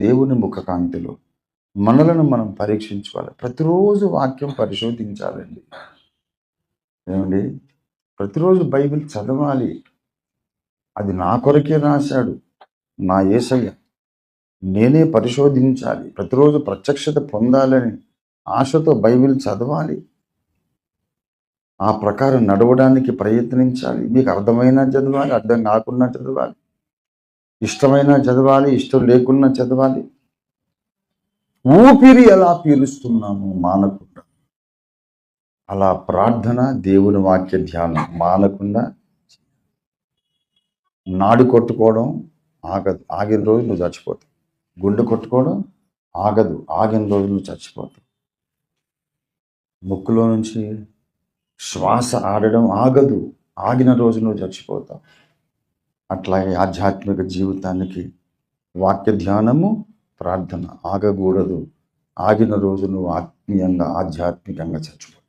దేవుని ముఖకాంతిలో మనలను మనం పరీక్షించుకోవాలి. ప్రతిరోజు వాక్యం పరిశోధించాలండి. ఏమండి? ప్రతిరోజు బైబిల్ చదవాలి. అది నా కొరకే రాశాడు నా యేసయ్య. నేనే పరిశోధించాలి. ప్రతిరోజు ప్రత్యక్షత పొందాలని ఆశతో బైబిల్ చదవాలి. ఆ ప్రకారం నడవడానికి ప్రయత్నించాలి. మీకు అర్థమైనా చదవాలి, అర్థం కాకున్నా చదవాలి, ఇష్టమైనా చదవాలి, ఇష్టం లేకున్నా చదవాలి. ఊపిరి ఎలా పీలుస్తున్నాము మానకుండా, అలా ప్రార్థన, దేవుని వాక్య ధ్యానం మానకుండా. నాడి కొట్టుకోవడం ఆగదు, ఆగిన రోజు నువ్వు చచ్చిపోతావు. గుండె కొట్టుకోవడం ఆగదు, ఆగిన రోజు నువ్వు చచ్చిపోతావు. ముక్కులో నుంచి శ్వాస ఆడడం ఆగదు, ఆగిన రోజు నువ్వు చచ్చిపోతావు. అట్లాగే ఆధ్యాత్మిక జీవితానికి వాక్య ధ్యానము, ప్రార్థన ఆగకూడదు. ఆగిన రోజు నువ్వు ఆత్మీయంగా ఆధ్యాత్మికంగా చచ్చిపోతావు.